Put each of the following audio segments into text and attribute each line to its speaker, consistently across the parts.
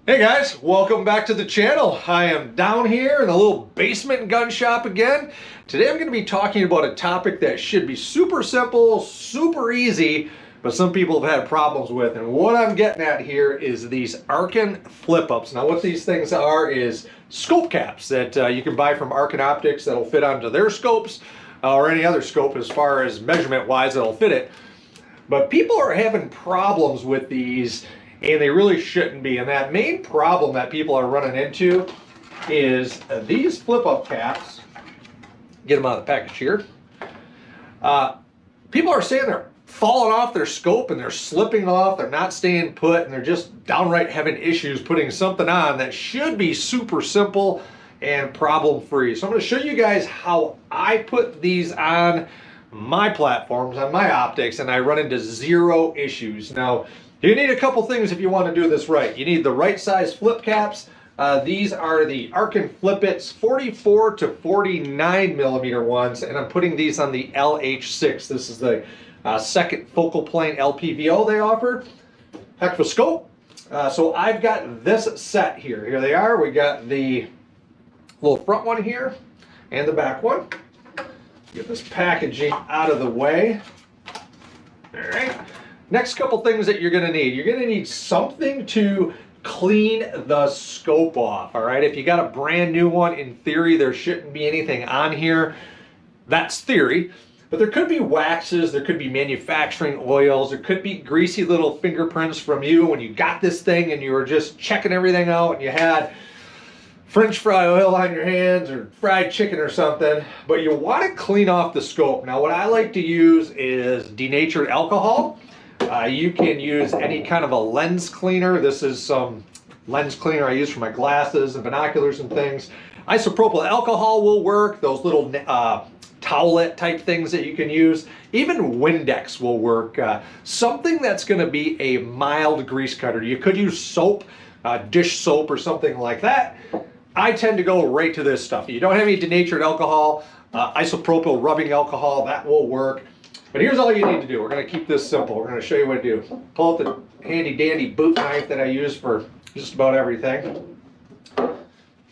Speaker 1: Hey guys, welcome back to the channel. I am down here in a little basement gun shop again. Today I'm going to be talking about a topic that should be super simple, super easy, but some people have had problems with. And what I'm getting at here is these Arken flip-ups. Now what these things are is scope caps that you can buy from Arken Optics that'll fit onto their scopes or any other scope as far as measurement-wise that'll fit it. But people are having problems with these, and they really shouldn't be. And that main problem that people are running into is these flip-up caps. Get them out of the package here. People are saying they're falling off their scope and they're slipping off, they're not staying put, and they're just downright having issues putting something on that should be super simple and problem-free. So I'm going to show you guys how I put these on my platforms, on my optics, and I run into zero issues. Now, you need a couple things if you want to do this right. You need the right size flip caps. These are the Arken Flip-Its 44 to 49 millimeter ones, and I'm putting these on the LH-6. This is the second focal plane LPVO they offer. Heck of a scope. So I've got this set here. Here they are. We got the little front one here and the back one. Get this packaging out of the way. All right. Next couple things that you're going to need. You're going to need something to clean the scope off. All right. If you got a brand new one, in theory, there shouldn't be anything on here. That's theory. But there could be waxes, there could be manufacturing oils, there could be greasy little fingerprints from you when you got this thing and you were just checking everything out and you had French fry oil on your hands or fried chicken or something, but you want to clean off the scope. Now what I like to use is denatured alcohol. You can use any kind of a lens cleaner. This is some lens cleaner I use for my glasses and binoculars and things. Isopropyl alcohol will work. Those little towelette type things that you can use. Even Windex will work. Something that's going to be a mild grease cutter. You could use soap, dish soap or something like that. I tend to go right to this stuff. You don't have any denatured alcohol, isopropyl rubbing alcohol, that will work. But here's all you need to do. We're going to keep this simple. We're going to show you what to do. Pull out the handy dandy boot knife that I use for just about everything.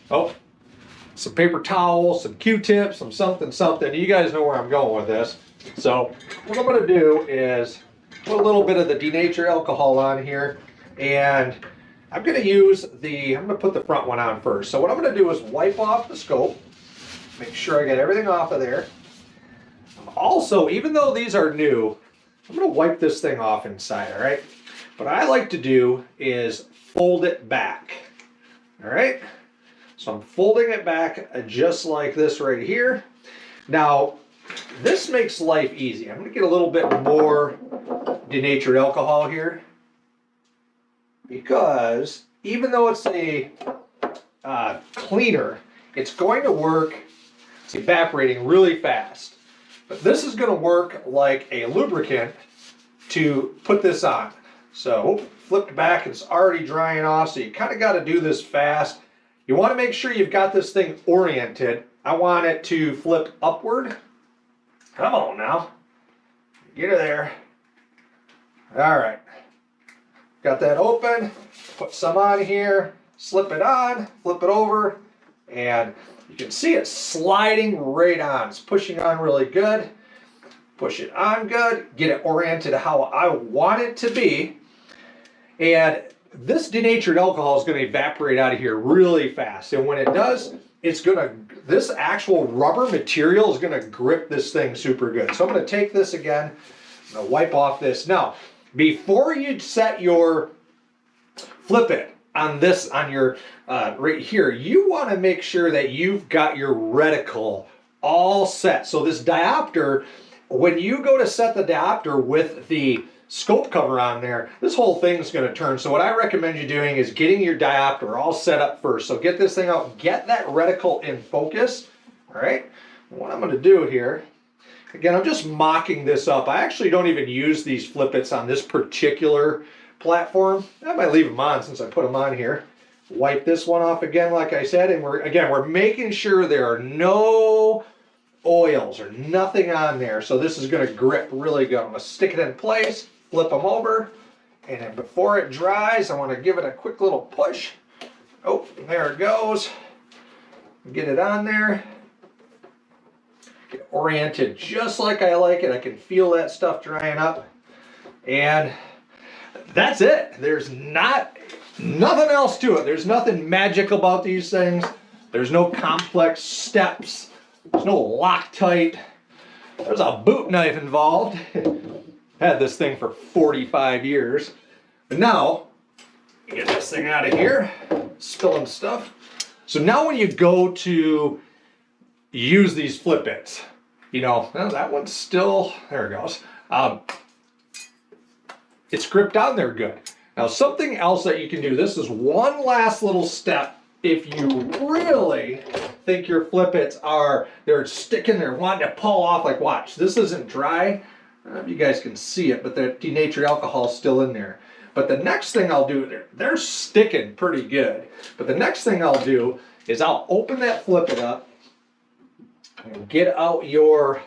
Speaker 1: Oh, some paper towels, some Q-tips, some something. You guys know where I'm going with this. So what I'm going to do is put a little bit of the denatured alcohol on here, and I'm going to put the front one on first. So what I'm going to do is wipe off the scope, make sure I get everything off of there. Also, even though these are new, I'm going to wipe this thing off inside, all right? What I like to do is fold it back, all right? So I'm folding it back just like this right here. Now, this makes life easy. I'm going to get a little bit more denatured alcohol here, because even though it's a cleaner, it's going to work, it's evaporating really fast. But this is going to work like a lubricant to put this on. So flipped back, it's already drying off, so you kind of got to do this fast. You want to make sure you've got this thing oriented. I want it to flip upward. Come on now. Get her there. All right. Got that open. Put some on here. Slip it on. Flip it over. And you can see it sliding right on. It's pushing on really good. Push it on good. Get it oriented how I want it to be. And this denatured alcohol is going to evaporate out of here really fast. And when it does, this actual rubber material is going to grip this thing super good. So I'm going to take this again. I'm going to wipe off this. Now, before you set your flip it on your right here, you want to make sure that you've got your reticle all set. So this diopter, when you go to set the diopter with the scope cover on there, this whole thing's going to turn. So what I recommend you doing is getting your diopter all set up first. So get this thing out, get that reticle in focus. All right. What I'm going to do here, again, I'm just mocking this up. I actually don't even use these flip-its on this particular platform. I might leave them on since I put them on here. Wipe this one off again, like I said, and we're making sure there are no oils or nothing on there. So this is going to grip really good. I'm going to stick it in place, flip them over, and then before it dries, I want to give it a quick little push. Oh, there it goes. Get it on there. Get oriented just like I like it. I can feel that stuff drying up. And that's it. There's nothing else to it. There's nothing magic about these things. There's no complex steps. There's no Loctite. There's a boot knife involved. Had this thing for 45 years. But now, get this thing out of here. Spilling stuff. So now when you go to use these flip bits, you know, well, that one's still, there it goes. It's gripped on there good. Now something else that you can do, this is one last little step if you really think your flip bits they're sticking there, wanting to pull off, like watch, this isn't dry. I don't know if you guys can see it, but the denatured alcohol is still in there. But the next thing I'll do, they're sticking pretty good. But the next thing I'll do is I'll open that flip it up and get out your,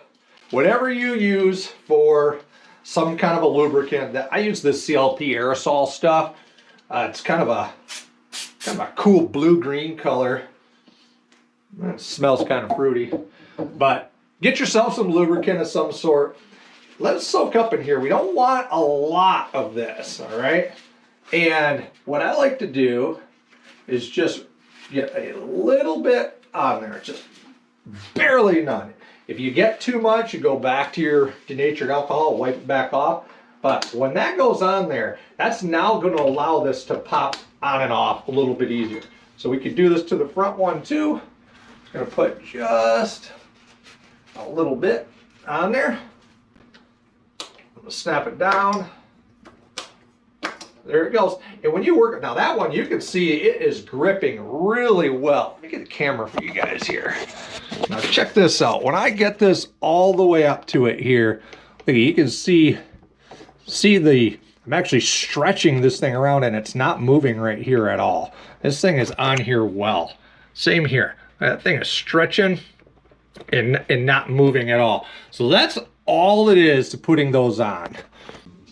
Speaker 1: whatever you use for some kind of a lubricant. That I use this CLP aerosol stuff. It's kind of a cool blue-green color. It smells kind of fruity. But get yourself some lubricant of some sort. Let it soak up in here. We don't want a lot of this, all right? And what I like to do is just get a little bit on there, just barely none. If you get too much, you go back to your denatured alcohol, wipe it back off. But when that goes on there, that's now going to allow this to pop on and off a little bit easier. So we could do this to the front one too. Just going to put just a little bit on there. Snap it down. There it goes. And when you work, now that one you can see it is gripping really well. Let me get the camera for you guys here. Now check this out. When I get this all the way up to it here, look, you can see I'm actually stretching this thing around and it's not moving right here at all. This thing is on here well. Same here. That thing is stretching and not moving at all. So that's all it is to putting those on.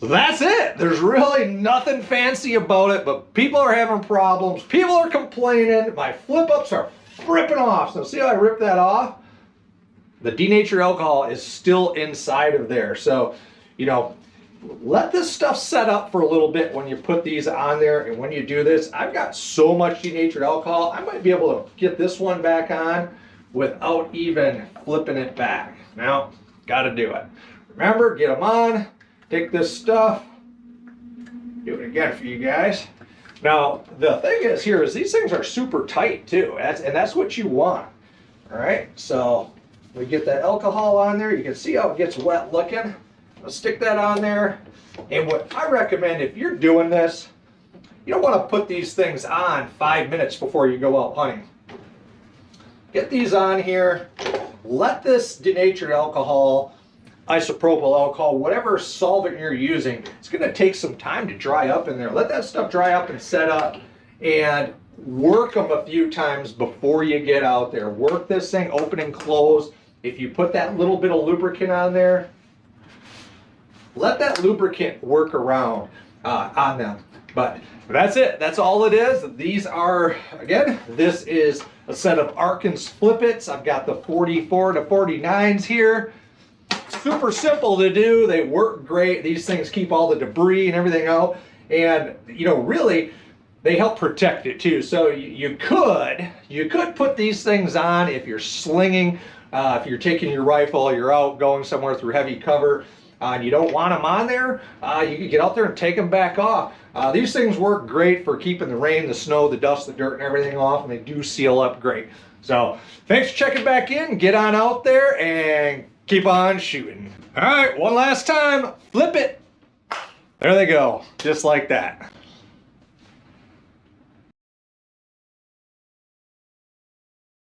Speaker 1: So that's it. There's really nothing fancy about it, but people are having problems. People are complaining. My flip ups are ripping off. So see how I ripped that off? The denatured alcohol is still inside of there. So, you know, let this stuff set up for a little bit when you put these on there. And when you do this, I've got so much denatured alcohol, I might be able to get this one back on without even flipping it back. Now, got to do it. Remember, get them on, take this stuff, do it again for you guys. Now, the thing is here is these things are super tight too, and that's what you want. All right, so we get that alcohol on there. You can see how it gets wet looking. I'll stick that on there. And what I recommend, if you're doing this, you don't want to put these things on 5 minutes before you go out hunting. Get these on here. Let this denatured alcohol, isopropyl alcohol, whatever solvent you're using, it's going to take some time to dry up in there. Let that stuff dry up and set up and work them a few times before you get out there. Work this thing open and close. If you put that little bit of lubricant on there, let that lubricant work around on them. But that's it. That's all it is. These are, again, this is a set of Arken's Flip-Its. I've got the 44 to 49s here. Super simple to do. They work great. These things keep all the debris and everything out. And, you know, really, they help protect it too. So you could put these things on if you're slinging, if you're taking your rifle, you're out going somewhere through heavy cover, and you don't want them on there, you can get out there and take them back off. These things work great for keeping the rain, the snow, the dust, the dirt, and everything off, and they do seal up great. So thanks for checking back in. Get on out there and keep on shooting. All right, one last time, flip it. There they go, just like that.